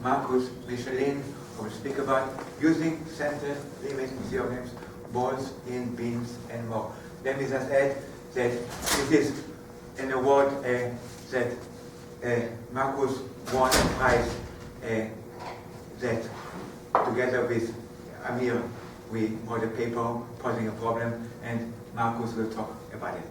Marcus, Michelen, I will speak about using central limit theorems, balls in bins, and more. Let me just add that it is an award that Marcus won a prize that together with Amir we wrote a paper posing a problem, and Marcus will talk about it.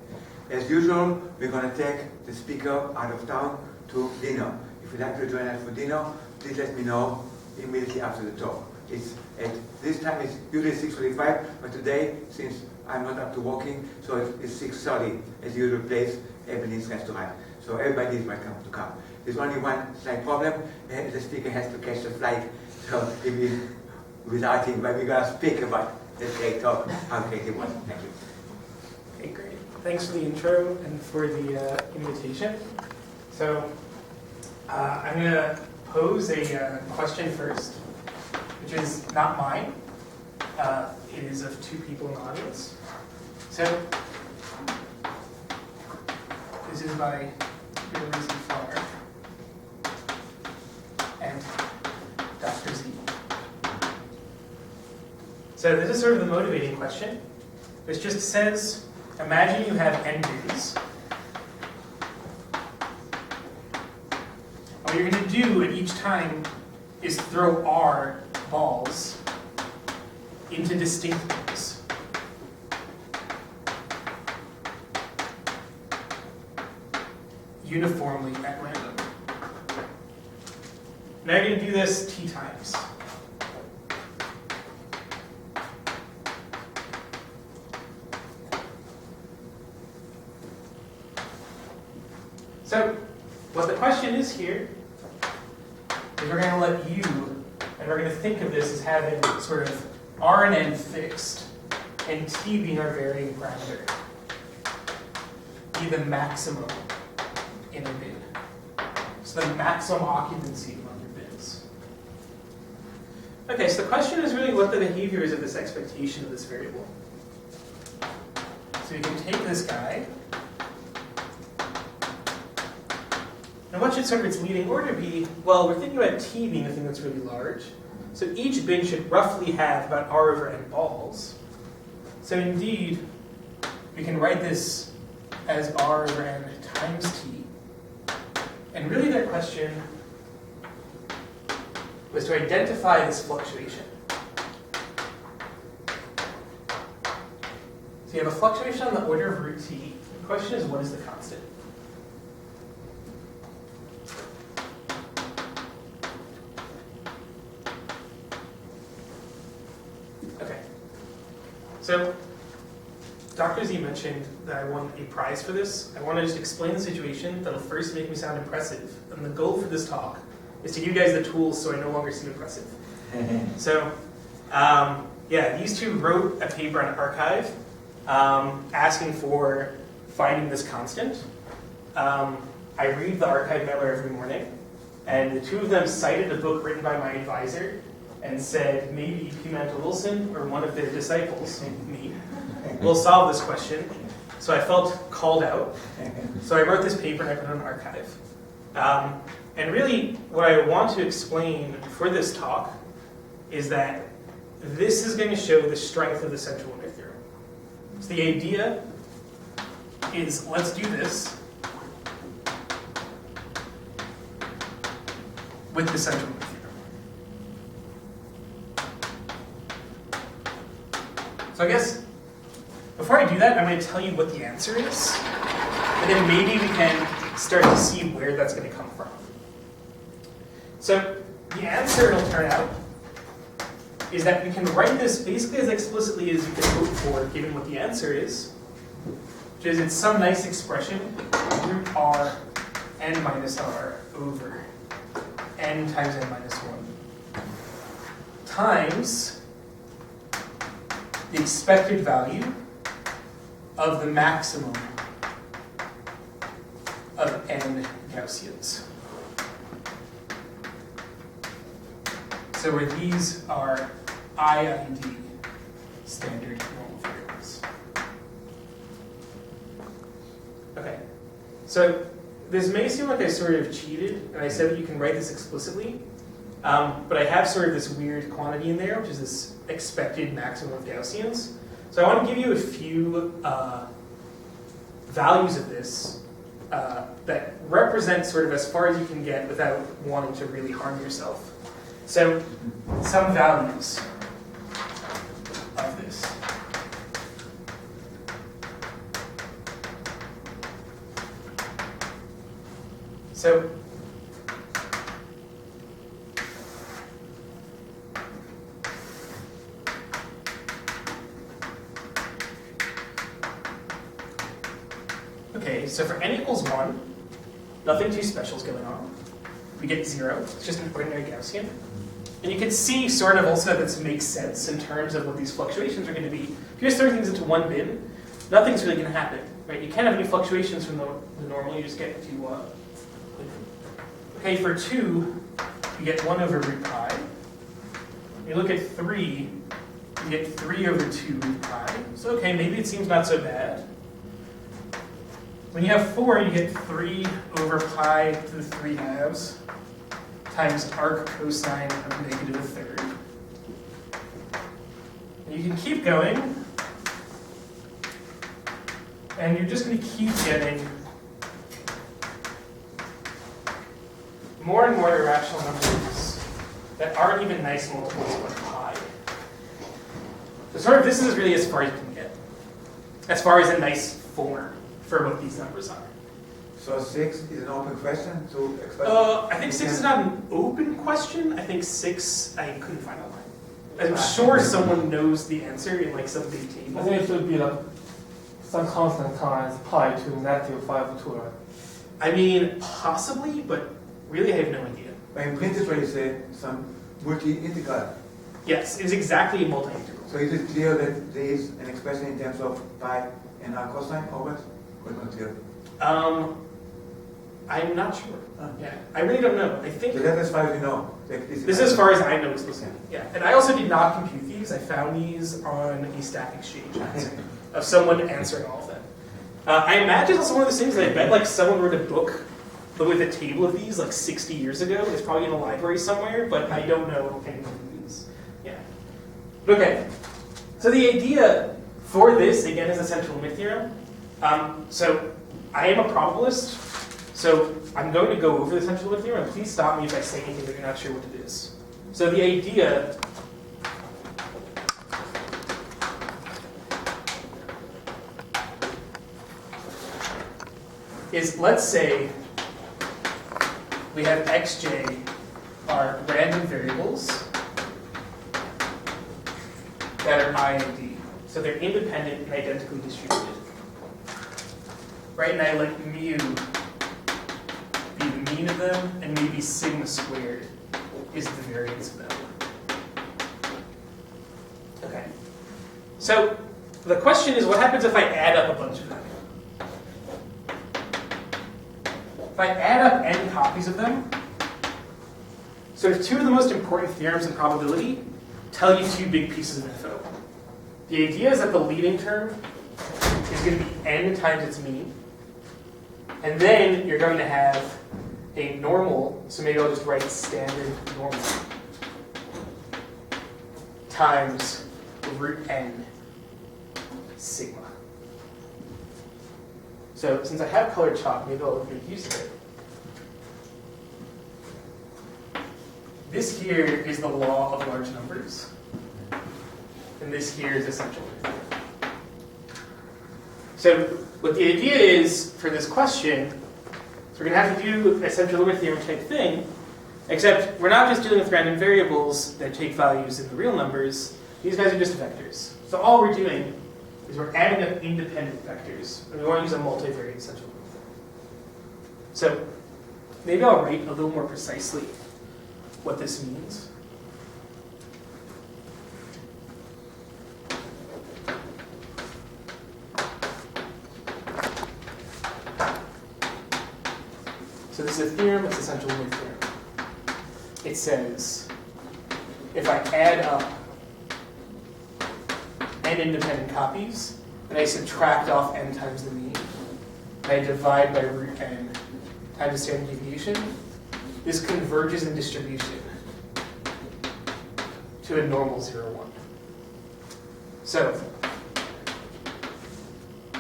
As usual, we're going to take the speaker out of town to dinner. If you'd like to join us for dinner, please let me know immediately after the talk. It's at this time it's usually 6:45, but today, since I'm not up to walking, so it's 6:30 as usual place, Ebony's restaurant. So everybody is welcome to come. There's only one slight problem, the speaker has to catch the flight, so if we without him, but we're going to speak about this great talk, how great it was. Thank you. Okay, great. Thanks for the intro and for the invitation. So I'm going to pose a question first, which is not mine. It is of two people in the audience. So this is by Behrouzi-Far and Dr. Z. So this is sort of the motivating question. This just says, imagine you have n bins. What you're going to do at each time is throw r balls into distinct bins. Uniformly at random. Now you're going to do this t times. So, what the question is here is we're going to let you, and we're going to think of this as having sort of r and n fixed, and t being our varying parameter, be the maximum in a bin. So the maximum occupancy among your bins. Okay, so the question is really what the behavior is of this expectation of this variable. So you can take this guy, and what should sort of its leading order be? Well, we're thinking about t being the thing that's really large. So each bin should roughly have about r over n balls. So indeed, we can write this as r over n times t. And really that question was to identify this fluctuation. So you have a fluctuation on the order of root t. The question is, what is the constant? So, Dr. Z mentioned that I won a prize for this. I want to just explain the situation that'll first make me sound impressive. And the goal for this talk is to give you guys the tools so I no longer seem impressive. So, yeah, these two wrote a paper on arXiv asking for finding this constant. I read the arXiv mailer every morning, and the two of them cited a book written by my advisor and said maybe Pimentel-Wilson or one of their disciples, me, will solve this question. So I felt called out. So I wrote this paper and I put it on arXiv. And really, what I want to explain for this talk is that this is going to show the strength of the central limit theorem. So the idea is, let's do this with the central limit theorem. So I guess, before I do that, I'm going to tell you what the answer is, and then maybe we can start to see where that's going to come from. So the answer, it'll turn out, is that we can write this basically as explicitly as you can hope for, given what the answer is, which is it's some nice expression, root r n minus r over n times n minus 1, times the expected value of the maximum of n Gaussians. So where these are I and D standard normal variables. Okay, so this may seem like I sort of cheated, and I said that you can write this explicitly, But I have sort of this weird quantity in there, which is this expected maximum of Gaussians. So I want to give you a few values of this that represent sort of as far as you can get without wanting to really harm yourself. So some values of this. So okay, so for n equals 1, nothing too special is going on. We get 0. It's just an ordinary Gaussian. And you can see sort of also that this makes sense in terms of what these fluctuations are going to be. If you just throw things into one bin, nothing's really going to happen, right? You can't have any fluctuations from the normal. You just get to okay, for 2, you get 1 over root pi. You look at 3, you get 3 over 2 root pi. So okay, maybe it seems not so bad. When you have 4, you get 3 over pi to the 3 halves times arc cosine of negative a third. And you can keep going, and you're just going to keep getting more and more irrational numbers that aren't even nice multiples of pi. So sort of this is really as far as you can get, as far as a nice form for what these numbers are. So 6 is an open question to explain? I think 6 is not an open question. I think 6, I couldn't find online. I'm sure someone knows the answer in like some big table. I think it should be like some constant times pi to negative 5 2, right? I mean, possibly, but really I have no idea. But in principle, you say some multi-integral. Yes, it's exactly a multi-integral. So is it clear that there is an expression in terms of pi and arc cosine always? Or not clear? I'm not sure. Yeah, I really don't know. I think So that's as far as you know. Like this is as far as I know explicitly. Yeah, and I also did not compute these. I found these on a Stack Exchange of someone answering all of them. I imagine it's one of those things that I bet like someone wrote a book with a table of these like 60 years ago. It's probably in a library somewhere, but I don't know anyone who these. Yeah. Okay. So the idea for this again is the central limit theorem. So I am a probabilist. So I'm going to go over the central limit theorem. Please stop me if I say anything that you're not sure what it is. So the idea is, let's say we have xj are random variables that are I and D. So they're independent and identically distributed. Right, and I let mu be the mean of them, and maybe sigma squared is the variance of them. Okay. So the question is, what happens if I add up a bunch of them? If I add up n copies of them, sort of two of the most important theorems in probability tell you two big pieces of info. The idea is that the leading term is going to be n times its mean. And then you're going to have a normal, so maybe I'll just write standard normal, times root n sigma. So since I have colored chalk, maybe I'll make use of it. This here is the law of large numbers. And this here is essential. So what the idea is for this question, so we're going to have to do a central limit theorem type thing, except we're not just dealing with random variables that take values in the real numbers. These guys are just vectors. So all we're doing is we're adding up independent vectors, and we want to use a multivariate central limit theorem. So maybe I'll write a little more precisely what this means. So this is a theorem, it's a central limit theorem. It says, if I add up n independent copies, and I subtract off n times the mean, and I divide by root n times the standard deviation, this converges in distribution to a normal 0, 1. So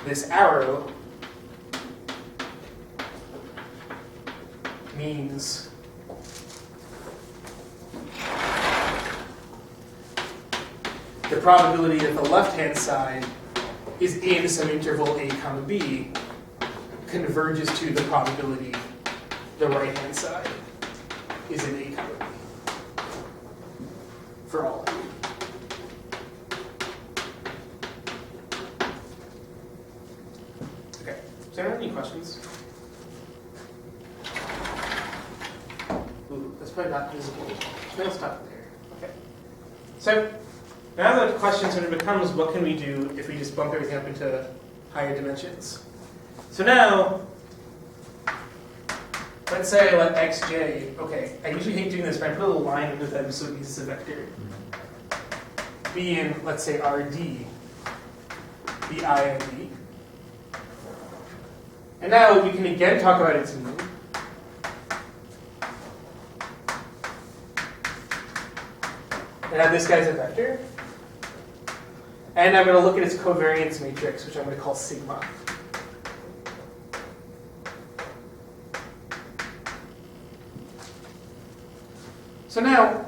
this arrow means the probability that the left-hand side is in some interval a comma b converges to the probability the right-hand side is in a comma b for all of you. Okay, does anyone have any questions? Ooh, that's probably not visible. Maybe I'll stop there. Okay. So now the question sort of becomes, what can we do if we just bump everything up into higher dimensions? So now, let's say I let xj, okay, I usually hate doing this, but I put a little line under them so it means it's a vector. Be in, let's say, Rd, be I and d. And now we can again talk about its mean. And now this guy's a vector. And I'm going to look at its covariance matrix, which I'm going to call sigma. So now,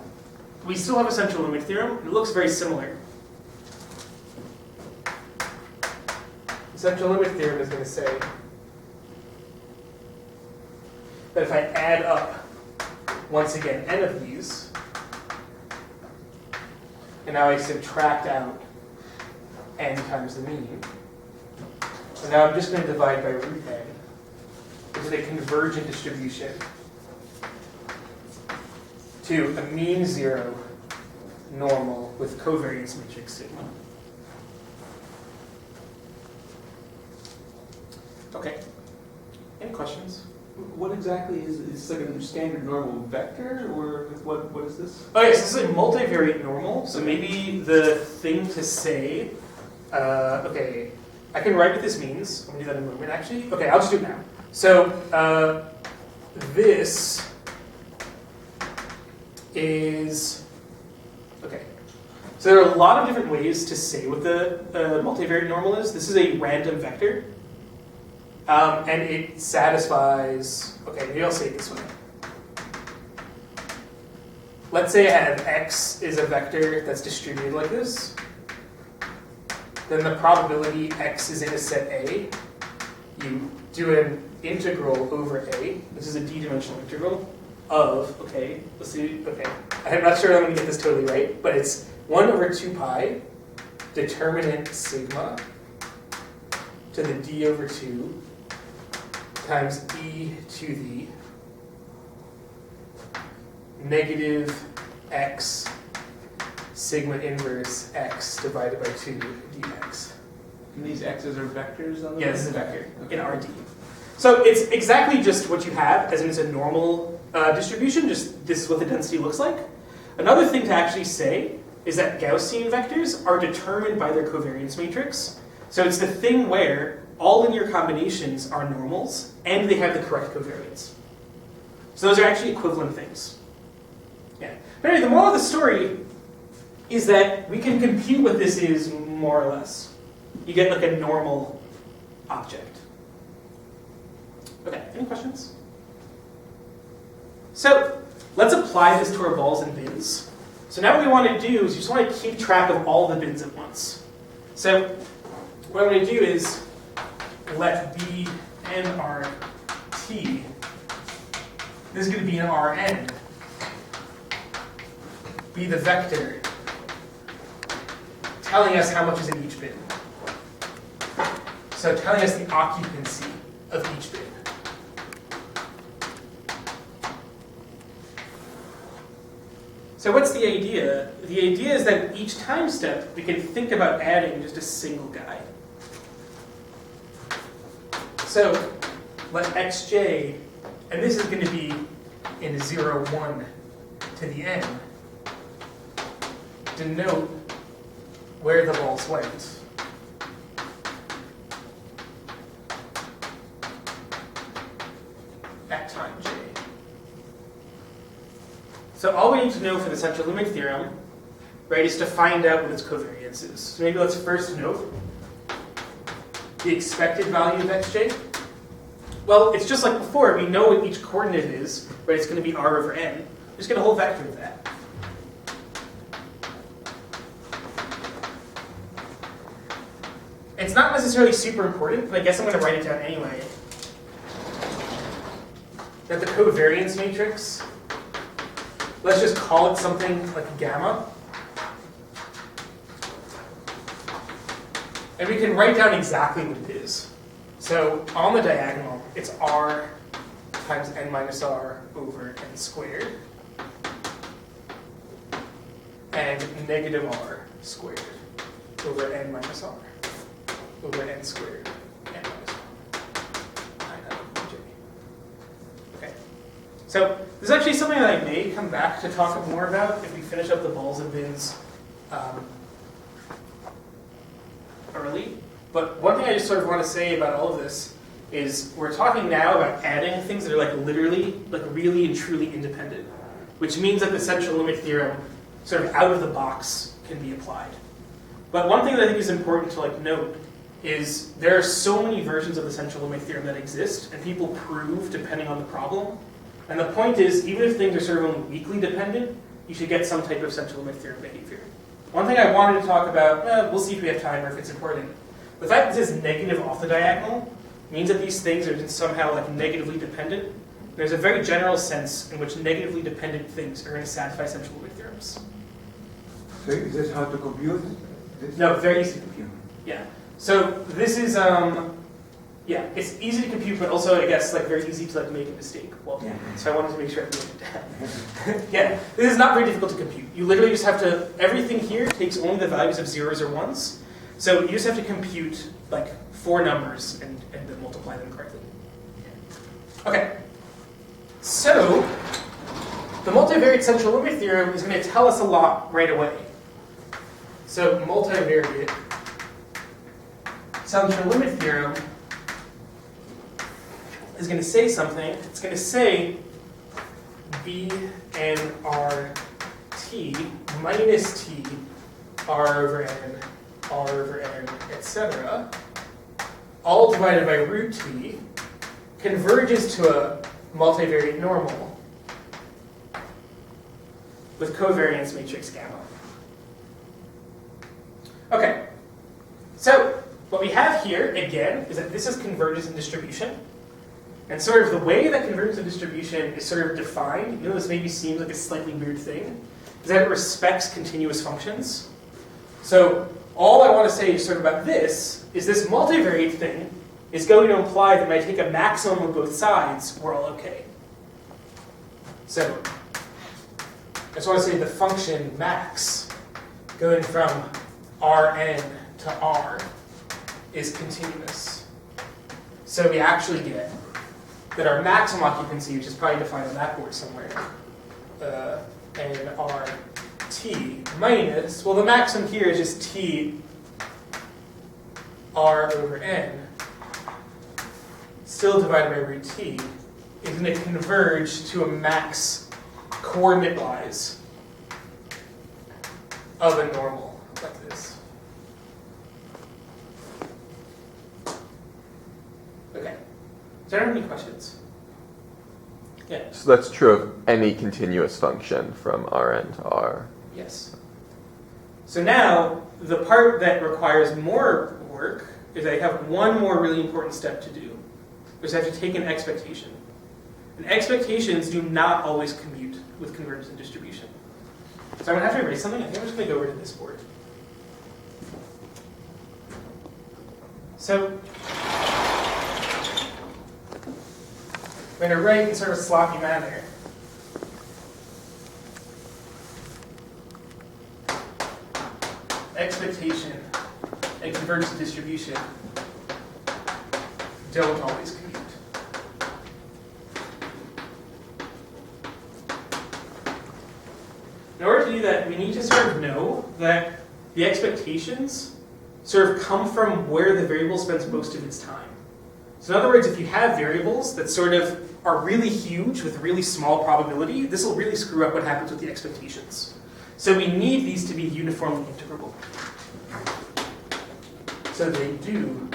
we still have a central limit theorem, and it looks very similar. The central limit theorem is going to say that if I add up, once again, n of these, and now I subtract out n times the mean, and now I'm just going to divide by root n, which is a convergent distribution to a mean 0 normal with covariance matrix sigma. Okay. Any questions? What exactly is this? Like a standard normal vector, or what is this? Oh yes, this is a multivariate normal. So maybe the thing to say, okay, I can write what this means. I'm gonna do that in a moment. Actually, okay, I'll just do it now. So this is okay. So there are a lot of different ways to say what the multivariate normal is. This is a random vector. And it satisfies, okay, maybe I'll say it this way. Let's say I have x is a vector that's distributed like this. Then the probability x is in a set A. You do an integral over A. This is a d-dimensional integral of, okay, let's see, okay. I'm not sure I'm going to get this totally right, but it's 1 over 2 pi determinant sigma to the d over 2 times e to the negative x sigma inverse x divided by 2 dx. And these x's are vectors on the Yeah, this is a vector in Rd. So it's exactly just what you have, as in it's a normal distribution, just this is what the density looks like. Another thing to actually say is that Gaussian vectors are determined by their covariance matrix. So it's the thing where all linear combinations are normals, and they have the correct covariance. So those are actually equivalent things. Yeah. But anyway, the moral of the story is that we can compute what this is more or less. You get like a normal object. Okay, any questions? So let's apply this to our balls and bins. So now what we want to do is you just want to keep track of all the bins at once. So what I'm going to do is let B and RT, this is going to be an Rn, be the vector telling us how much is in each bin. So telling us the occupancy of each bin. So what's the idea? The idea is that each time step we can think about adding just a single guy. So let xj, and this is going to be in 0, 1 to the n, denote where the balls went. At time j. So all we need to know for the central limit theorem right, is to find out what its covariance is. So maybe let's first note the expected value of xj. Well, it's just like before. We know what each coordinate is, right? It's going to be r over n. Just get a whole vector of that. It's not necessarily super important, but I guess I'm going to write it down anyway. That the covariance matrix, let's just call it something like gamma. And we can write down exactly what it is. So on the diagonal, it's r times n minus r over n squared. And negative r squared over n minus r over n squared n minus r. Okay. So this is actually something that I may come back to talk more about if we finish up the balls and bins early. But one thing I just sort of want to say about all of this is we're talking now about adding things that are like literally, like really and truly independent, which means that the central limit theorem sort of out of the box can be applied. But one thing that I think is important to like note is there are so many versions of the central limit theorem that exist, and people prove depending on the problem. And the point is, even if things are sort of only weakly dependent, you should get some type of central limit theorem behavior. One thing I wanted to talk about, we'll see if we have time or if it's important. The fact that this is negative off the diagonal means that these things are somehow like negatively dependent. There's a very general sense in which negatively dependent things are going to satisfy central limit theorems. So is this how to compute this? No, very easy to compute. Yeah. So this is, yeah, it's easy to compute, but also I guess like very easy to like make a mistake. Well, yeah. So I wanted to make sure I wrote it down. Yeah, this is not very difficult to compute. You literally just have to, everything here takes only the values of zeros or ones. So you just have to compute like 4 numbers and then multiply them correctly. Okay. So the multivariate central limit theorem is going to tell us a lot right away. So multivariate central limit theorem is going to say something. It's going to say b n r t minus t r over n, etc., all divided by root t, converges to a multivariate normal with covariance matrix gamma. Okay, so what we have here, again, is that this is convergence and distribution. And sort of the way that convergence and distribution is sort of defined, even though this maybe seems like a slightly weird thing, is that it respects continuous functions. So all I want to say sort of about this is this multivariate thing is going to imply that when I take a maximum of both sides, we're all okay. So I just want to say the function max going from Rn to R is continuous. So we actually get that our maximum occupancy, which is probably defined on that board somewhere, Rt minus, well the maximum here is just T R over N, still divided by root T, is going to converge to a max coordinate-wise of a normal like this. Okay. So I don't have any questions. Yeah. So that's true of any continuous function from Rn to R. Yes. So now, the part that requires more work is I have one more really important step to do, which is I have to take an expectation. And expectations do not always commute with convergence and distribution. So I'm going to have to erase something. I think I'm just going to go over to this board. So I'm going to write in sort of a sloppy manner. Expectation and convergence and distribution don't always commute. In order to do that, we need to sort of know that the expectations sort of come from where the variable spends most of its time. So in other words, if you have variables that sort of are really huge with really small probability, this will really screw up what happens with the expectations. So we need these to be uniformly integrable. So they do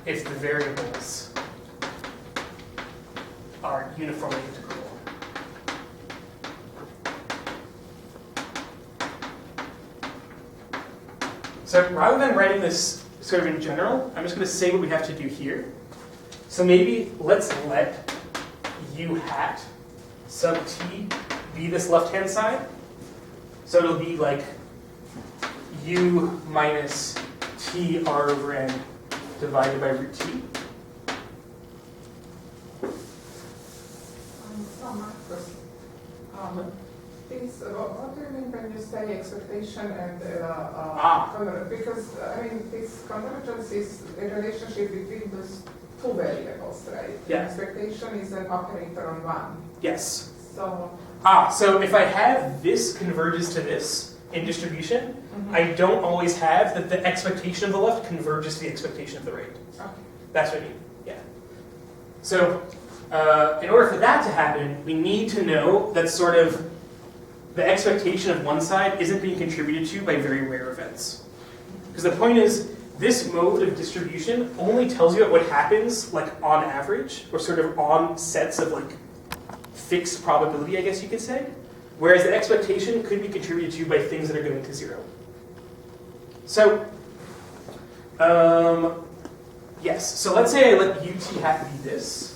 if the variables are uniformly integrable. So rather than writing this sort of in general, I'm just going to say what we have to do here. So maybe let's let u hat sub t be this left-hand side. So it'll be like u minus t r over n divided by root t. Please, what do you mean when you say expectation and because I mean this convergence is a relationship between those two variables, right? Yeah. Expectation is an operator on one. Yes. So So if I have this converges to this in distribution, I don't always have that the expectation of the left converges to the expectation of the right. okay. That's what I mean. Yeah. So in order for that to happen, we need to know that sort of the expectation of one side isn't being contributed to by very rare events. Because the point is, this mode of distribution only tells you what happens like on average, or sort of on sets of like fixed probability, I guess you could say. Whereas the expectation could be contributed to by things that are going to zero. So, yes, so let's say I let ut hat be this.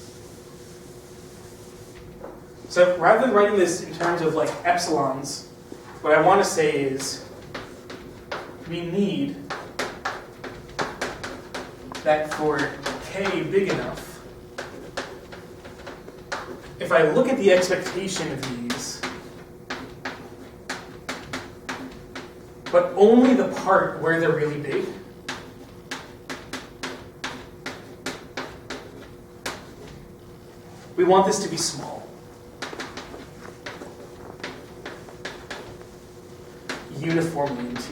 So rather than writing this in terms of like epsilons, what I want to say is we need that for k big enough, if I look at the expectation of these, but only the part where they're really big, we want this to be small. Uniformly in T.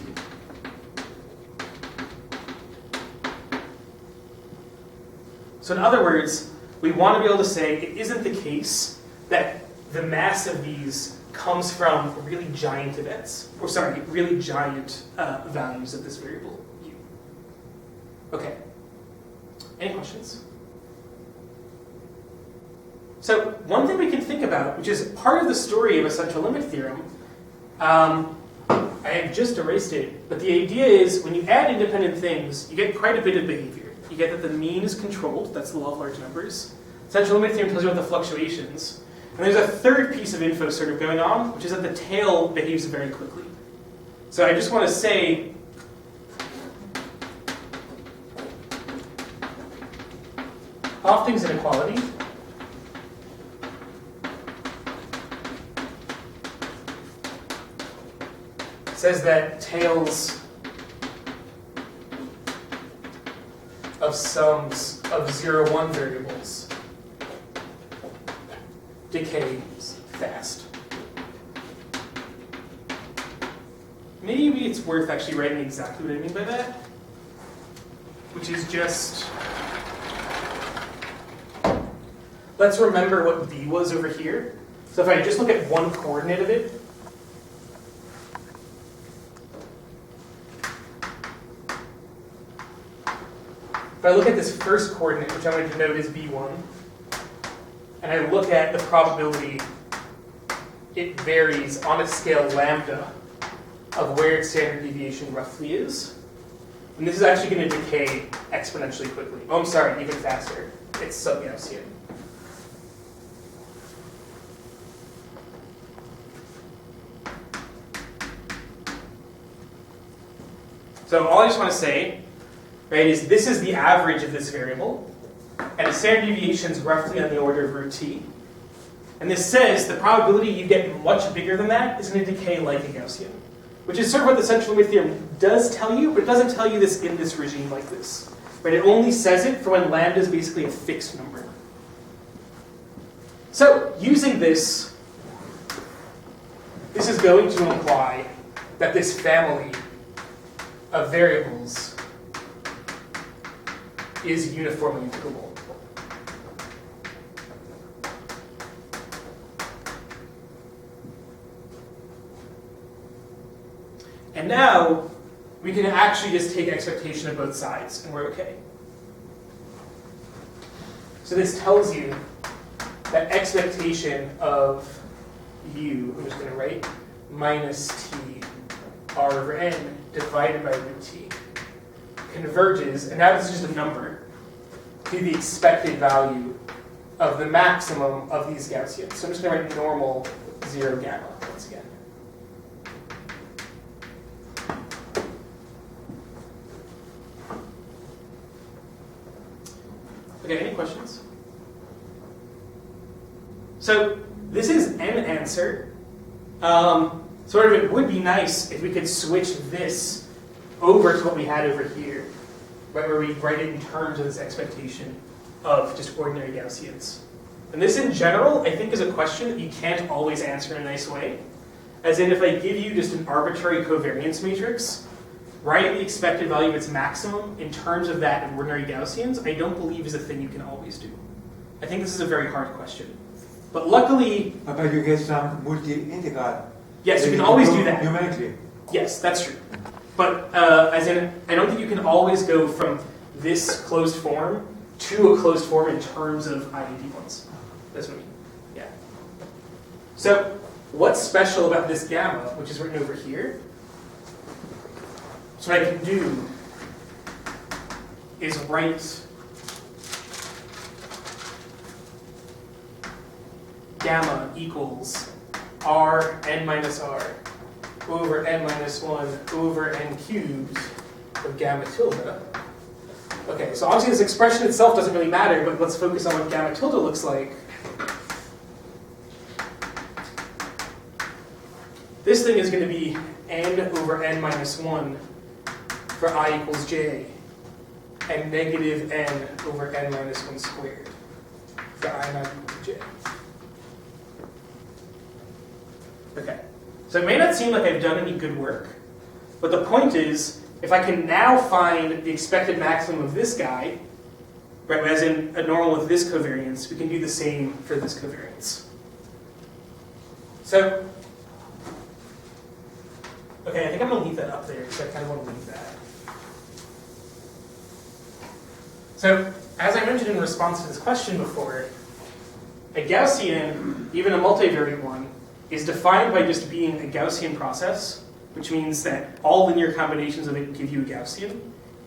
So in other words, we want to be able to say it isn't the case that the mass of these comes from really giant events, or sorry, really giant values of this variable u. Okay. Any questions? So one thing we can think about, which is part of the story of a central limit theorem, I have just erased it, but the idea is when you add independent things, you get quite a bit of behavior. You get that the mean is controlled, that's the law of large numbers. Central limit theorem tells you about the fluctuations. And there's a third piece of info sort of going on, which is that the tail behaves very quickly. So I just want to say, Hofting's inequality says that tails of sums of 0, 1 variables decays fast. Maybe it's worth actually writing exactly what I mean by that, which is just, let's remember what B was over here. So if I just look at one coordinate of it, if I look at this first coordinate, which I'm going to denote as B1, and I look at the probability it varies on a scale lambda of where its standard deviation roughly is, and this is actually going to decay exponentially quickly. Oh, I'm sorry, even faster. It's sub-Gaussian. So all I just want to say, right, is this is the average of this variable, and the standard deviation is roughly on the order of root t. And this says the probability you get much bigger than that is going to decay like a Gaussian, which is sort of what the central limit theorem does tell you, but it doesn't tell you this in this regime like this. Right? It only says it for when lambda is basically a fixed number. So using this, this is going to imply that this family of variables is uniformly integrable. And now we can actually just take expectation of both sides, and we're okay. So this tells you that expectation of u, I'm just going to write, minus t r over n divided by root t, converges, and now this is just a number, to the expected value of the maximum of these Gaussians. So I'm just going to write normal 0 gamma once again. Okay, any questions? So this is an answer. Sort of it would be nice if we could switch this over to what we had over here, right, where we write it in terms of this expectation of just ordinary Gaussians. And this in general, I think, is a question that you can't always answer in a nice way. As in, if I give you just an arbitrary covariance matrix, writing the expected value of its maximum in terms of that in ordinary Gaussians, I don't believe is a thing you can always do. I think this is a very hard question. But luckily... But you get some multi-integral. Yes, you can always do that. Numerically. Yes, that's true. But as in, I don't think you can always go from this closed form to a closed form in terms of IED ones. That's what I mean. Yeah. So what's special about this gamma, which is written over here? So what I can do is write gamma equals r n minus r over n minus 1 over n cubed of gamma tilde. Okay, so obviously this expression itself doesn't really matter, but let's focus on what gamma tilde looks like. This thing is going to be n over n minus 1 for I equals j, and negative n over n minus 1 squared for I not equal to j. Okay, so it may not seem like I've done any good work, but the point is, if I can now find the expected maximum of this guy, right, as in a normal with this covariance, we can do the same for this covariance. So, okay, I think I'm going to leave that up there because I kind of want to leave that. So, as I mentioned in response to this question before, a Gaussian, even a multivariate one, is defined by just being a Gaussian process, which means that all linear combinations of it give you a Gaussian,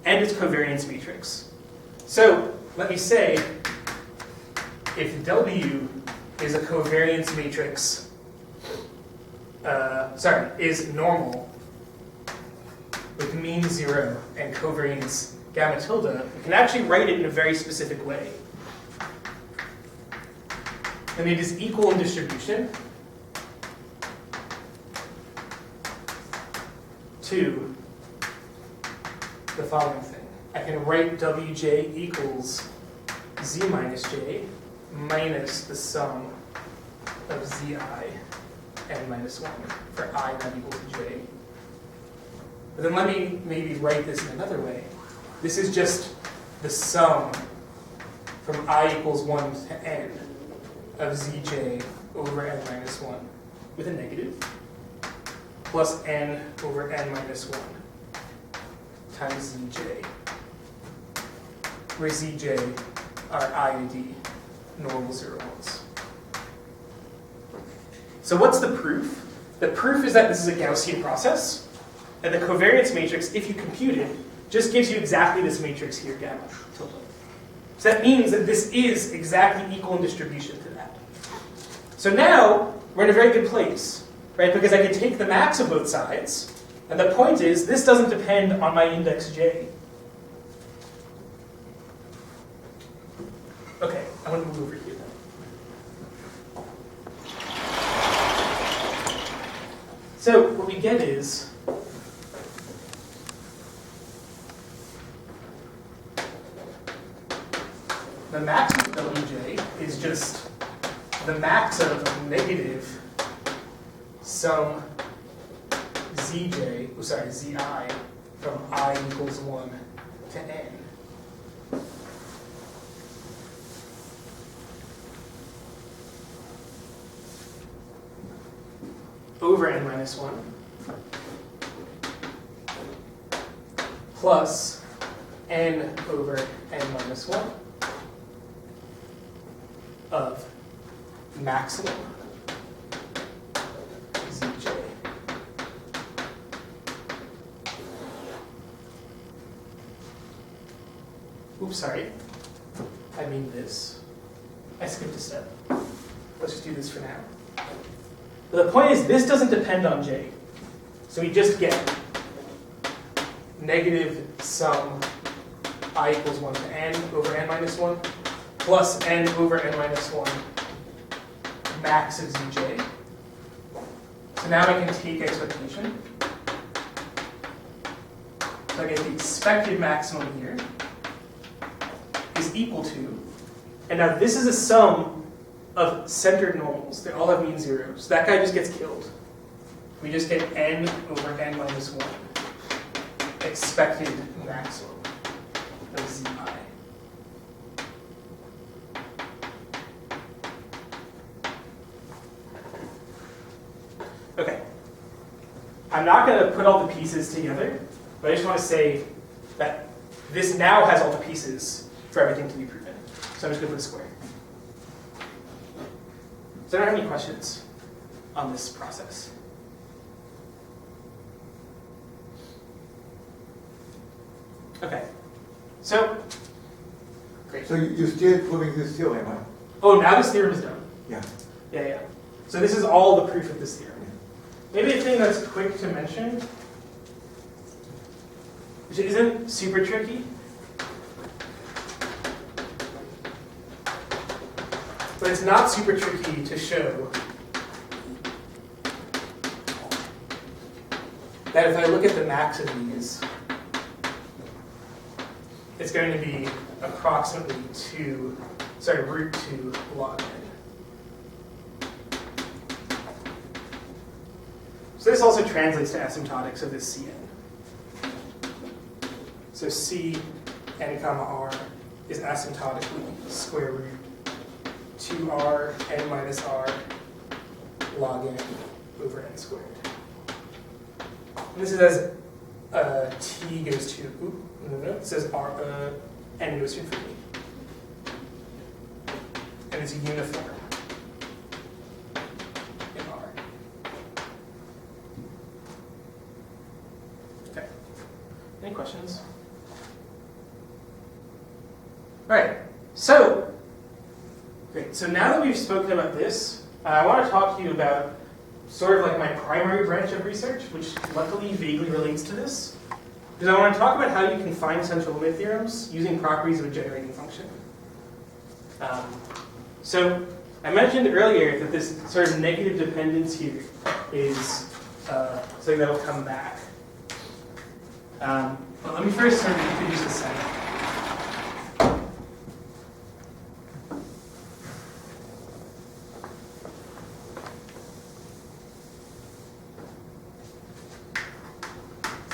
and its covariance matrix. So let me say, if W is a covariance matrix, is normal with mean 0 and covariance gamma tilde, we can actually write it in a very specific way. And it is equal in distribution to the following thing. I can write Wj equals z minus j minus the sum of zi n minus 1 for I not equal to j. But then let me maybe write this in another way. This is just the sum from I equals 1 to n of zj over n minus 1 with a negative, plus n over n minus 1 times zj, where zj are IED, normal 0 ones. So what's the proof? The proof is that this is a Gaussian process, and the covariance matrix, if you compute it, just gives you exactly this matrix here, gamma tilde. So that means that this is exactly equal in distribution to that. So now we're in a very good place, right? Because I can take the max of both sides, and the point is this doesn't depend on my index j. Okay, I want to move over here then. So what we get is the max of Wj is just the max of negative sum zi from I equals 1 to n. Over n minus 1 plus n over n minus 1 of maximal zj. Oops, sorry. I mean this. I skipped a step. Let's just do this for now. But the point is, this doesn't depend on j. So we just get negative sum I equals 1 to n over n minus 1 plus n over n minus 1 max of zj. So now I can take expectation. So I get the expected maximum here is equal to, and now this is a sum of centered normals. They all have mean zeros. That guy just gets killed. We just get n over n minus 1 expected maximum of zi. Okay. I'm not going to put all the pieces together, but I just want to say that this now has all the pieces for everything to be proven. So I'm just going to put a square. Does anyone have any questions on this process? Okay. So, great. So you're still proving this theorem, right? Oh, now this theorem is done. Yeah. Yeah. So this is all the proof of this theorem. Maybe a thing that's quick to mention, which isn't super tricky, but it's not super tricky to show that if I look at the max of these, it's going to be approximately root 2 log n. So this also translates to asymptotics of this Cn. So C n comma r is asymptotically square root 2r n minus r log n over n squared. And this is as t goes to, it says n goes to infinity. And it's uniform in R. Okay. Any questions? All right. So, great. So now that we've spoken about this, I want to talk to you about sort of like my primary branch of research, which luckily vaguely relates to this. Because I want to talk about how you can find central limit theorems using properties of a generating function. So I mentioned earlier that this sort of negative dependence here is something that will come back. But let me first sort of introduce the setup.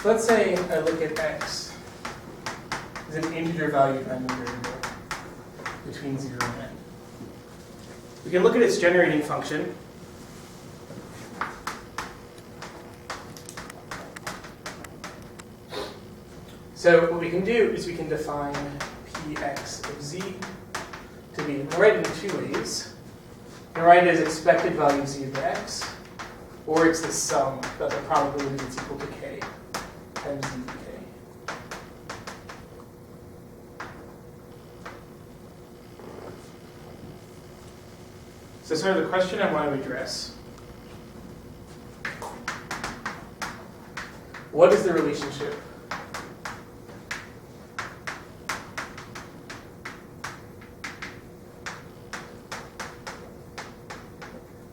So let's say I look at x as an integer valued random variable between 0 and n. We can look at its generating function. So what we can do is we can define px of z to be, we'll write it in two ways. We can write it as expected value of z of x, or it's the sum that the probability is equal to k times z to k. So sort of the question I want to address, what is the relationship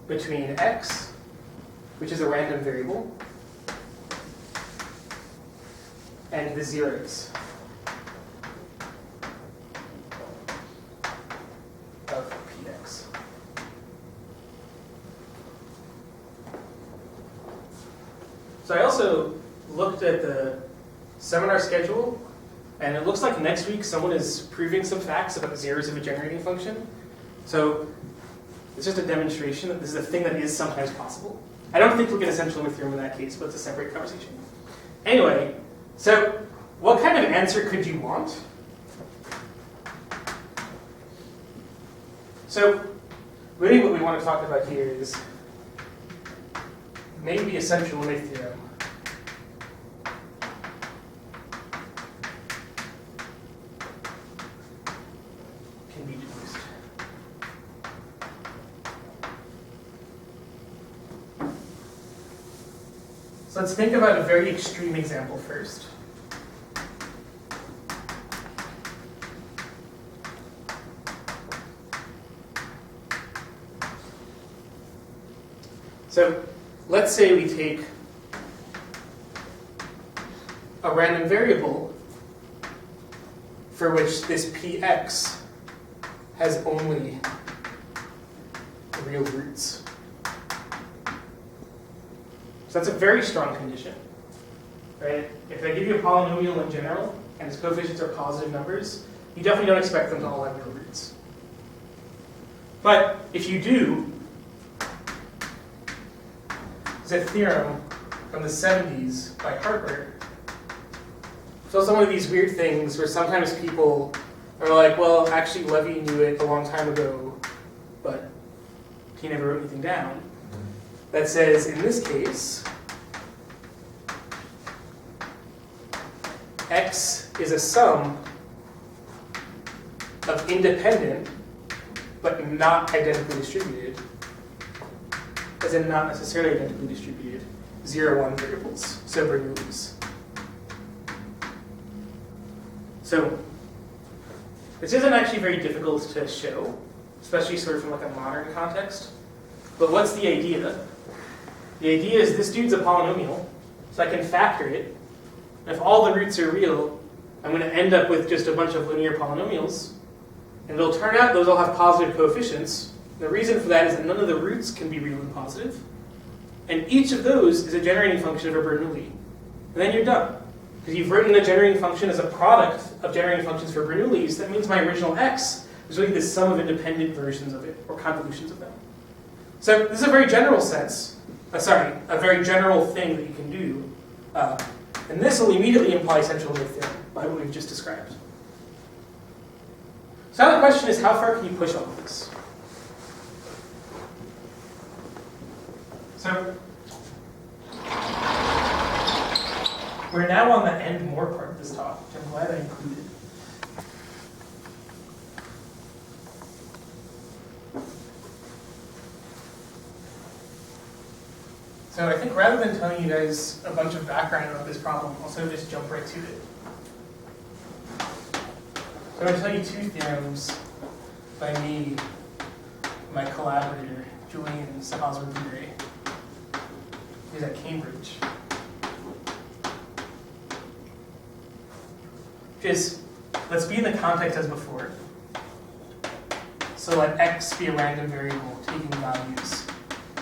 between x, which is a random variable, and the zeros of px? So I also looked at the seminar schedule, and it looks like next week someone is proving some facts about the zeros of a generating function. So it's just a demonstration that this is a thing that is sometimes possible. I don't think we'll get a central limit theorem in that case, but it's a separate conversation. Anyway, so what kind of answer could you want? So really what we want to talk about here is maybe a central limit theorem. Can be deduced. So let's think about a very extreme example first. So let's say we take a random variable for which this px has only real roots. So that's a very strong condition, right? If I give you a polynomial in general and its coefficients are positive numbers, you definitely don't expect them to all have real roots. But if you do, there's a theorem from the 70s by Harper. So it's one of these weird things where sometimes people are like, well, actually Levy knew it a long time ago, but he never wrote anything down. That says, in this case, X is a sum of independent but not identically distributed, as in not necessarily identically distributed, 0, 1 variables, so Bernoulli's. So this isn't actually very difficult to show, especially sort of from like a modern context. But what's the idea? The idea is this dude's a polynomial, so I can factor it. And if all the roots are real, I'm going to end up with just a bunch of linear polynomials. And it'll turn out those all have positive coefficients. The reason for that is that none of the roots can be real and positive. And each of those is a generating function of a Bernoulli. And then you're done. Because you've written a generating function as a product of generating functions for Bernoullis. That means my original X is really the sum of independent versions of it, or convolutions of them. So this is a very general sense. A very general thing that you can do. And this will immediately imply central limit theorem by what we've just described. So now the question is, how far can you push all of this? So we're now on the end more part of this talk, which I'm glad I included. So I think rather than telling you guys a bunch of background about this problem, I'll sort of just jump right to it. So I'm going to tell you two theorems by me, my collaborator, Julian Sahasrabudhe. He's at Cambridge. Which is, let's be in the context as before. So let x be a random variable taking values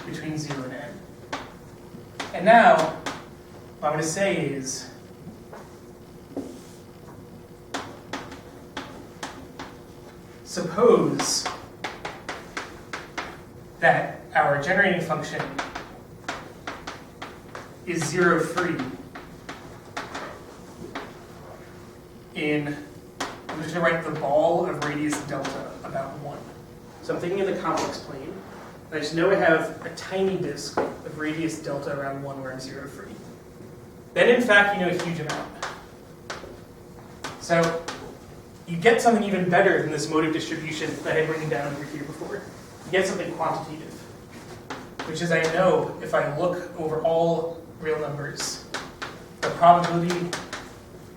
between 0 and n. And now, what I'm going to say is, suppose that our generating function is 0 free in, I'm just going to write the ball of radius delta about 1. So I'm thinking in the complex plane. And I just know I have a tiny disk of radius delta around 1 where I'm 0 free. Then in fact, you know a huge amount. So you get something even better than this mode of distribution that I had written down over here before. You get something quantitative, which is I know if I look over all real numbers, the probability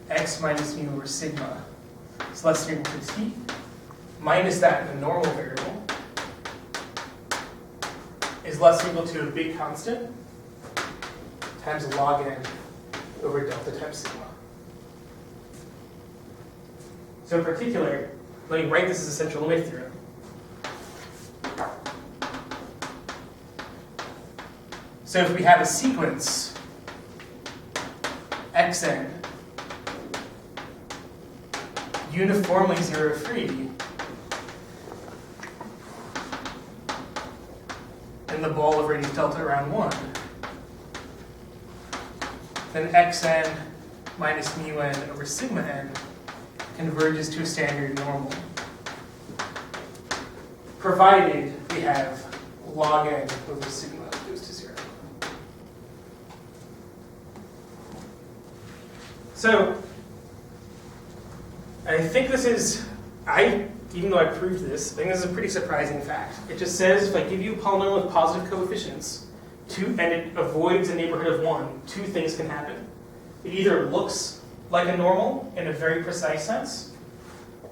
x minus mu over sigma is less than or equal to t, minus that in the normal variable, is less than or equal to a big constant times log n over delta times sigma. So in particular, let me write this as a central limit theorem. So if we have a sequence xn uniformly 0 free, and the ball of radius delta around 1, then xn minus mu n over sigma n converges to a standard normal, provided we have log n over sigma goes to 0. So I think this is, even though I proved this, I think this is a pretty surprising fact. It just says if I give you a polynomial with positive coefficients, and it avoids a neighborhood of 1, two things can happen. It either looks like a normal in a very precise sense,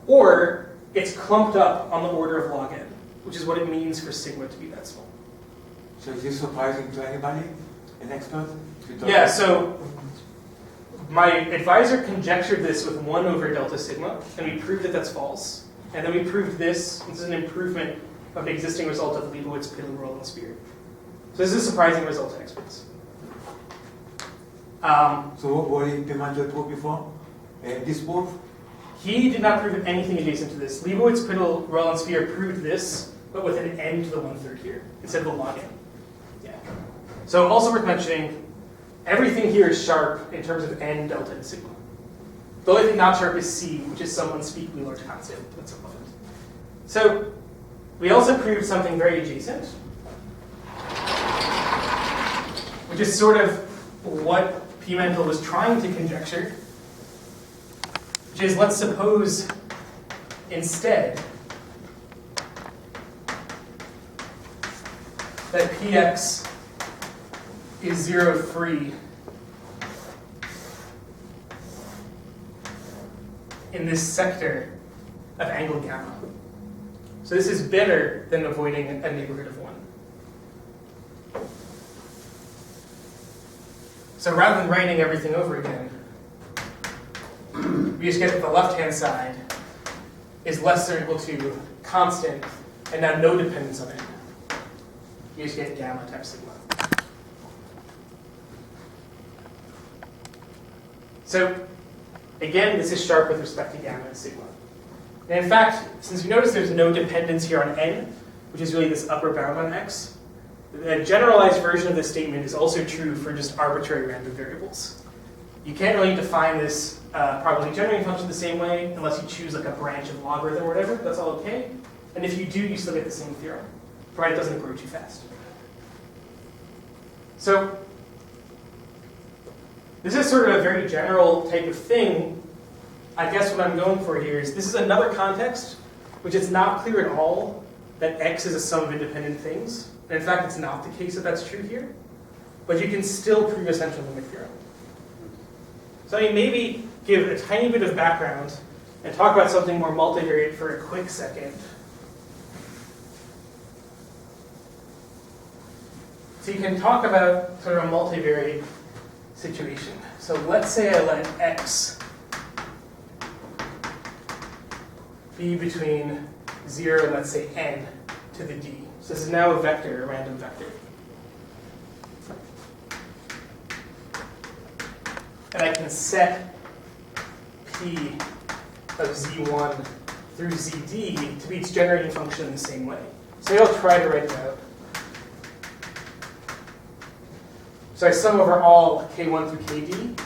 or it's clumped up on the order of log n, which is what it means for sigma to be that small. So is this surprising to anybody? An expert? Yeah, so my advisor conjectured this with 1 over delta sigma, and we proved that that's false. And then we proved this. This is an improvement of the existing result of the Leibowitz-Piddle-Roland sphere. So this is a surprising result to experts. So what did Pimentel prove before? This proof? He did not prove anything adjacent to this. Leibowitz-Piddle-Roland sphere proved this, but with an n to the 1/3 here, instead of a log n. Yeah. So also worth mentioning, everything here is sharp in terms of n, delta, and sigma. The only thing not sharp is c, which is some unspeakably large constant that's above it. So we also proved something very adjacent, which is sort of what Pimentel was trying to conjecture, which is, let's suppose instead that Px is 0, 3 in this sector of angle gamma. So this is better than avoiding a neighborhood of 1. So rather than writing everything over again, we just get that the left-hand side is less than or equal to constant, and now no dependence on it. You just get gamma times sigma. So again, this is sharp with respect to gamma and sigma. And in fact, since you notice there's no dependence here on n, which is really this upper bound on x, the generalized version of this statement is also true for just arbitrary random variables. You can't really define this probability generating function the same way unless you choose like a branch of logarithm or whatever. That's all okay. And if you do, you still get the same theorem, provided it doesn't grow too fast. So this is sort of a very general type of thing. I guess what I'm going for here is this is another context which it's not clear at all that x is a sum of independent things. And in fact, it's not the case that that's true here. But you can still prove a central limit theorem. So I mean, maybe give a tiny bit of background and talk about something more multivariate for a quick second. So you can talk about sort of a multivariate situation. So let's say I let x be between 0 and let's say n to the d. So this is now a vector, a random vector. And I can set p of z1 through zd to be its generating function in the same way. So I'll try to write it out. So I sum over all k1 through kd,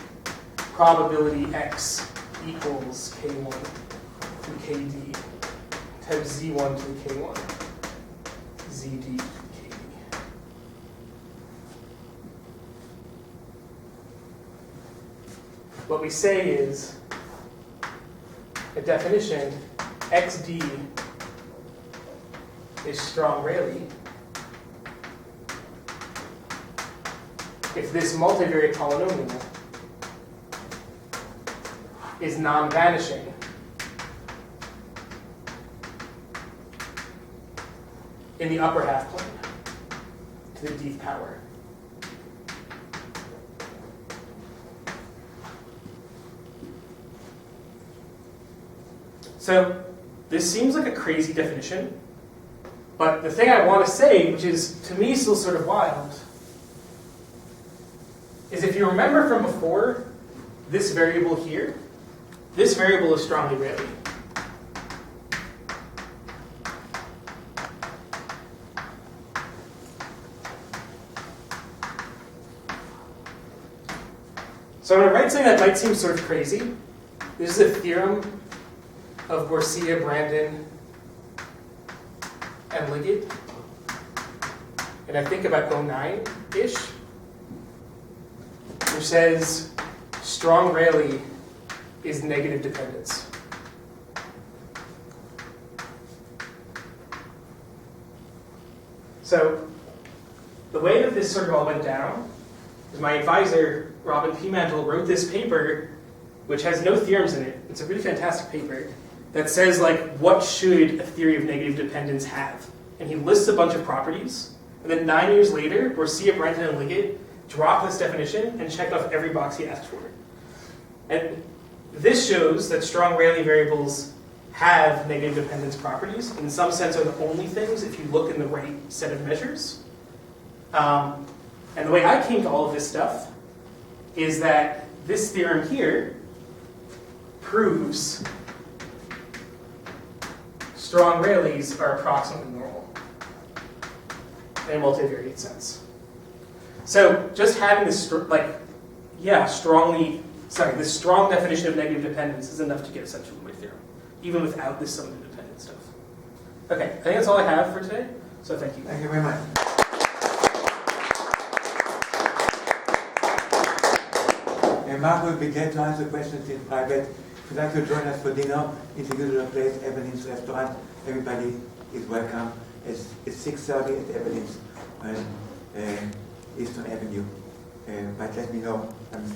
probability x equals k1 through kd times z1 through k1, zd through kd. What we say is, a definition, xd is strong Rayleigh if this multivariate polynomial is non-vanishing in the upper half plane to the dth power. So this seems like a crazy definition, but the thing I want to say, which is to me still sort of wild, is if you remember from before, this variable here, this variable is strongly Rayleigh. So I'm going to write something that might seem sort of crazy. This is a theorem of Garcia, Brandon, and Liggett. And I think about 09-ish, which says strong Rayleigh is negative dependence. So the way that this sort of all went down is my advisor, Robin P. Mantle, wrote this paper, which has no theorems in it. It's a really fantastic paper that says, like, what should a theory of negative dependence have? And he lists a bunch of properties. And then 9 years later, Garcia, Brandon, and Liggett dropped this definition and checked off every box he asked for. And this shows that strong Rayleigh variables have negative dependence properties. In some sense, are the only things if you look in the right set of measures. And the way I came to all of this stuff is that this theorem here proves strong Rayleighs are approximately normal in a multivariate sense. So just having this, this strong definition of negative dependence is enough to get a central limit theorem, even without this sum of independent stuff. Okay, I think that's all I have for today, so thank you. Thank you very much. And Mark will be glad to answer questions in private. If you'd like to join us for dinner, it's a usual place, Evelyn's restaurant. Everybody is welcome. It's 6:30 at Evelyn's on Eastern Avenue. But let me know. I'm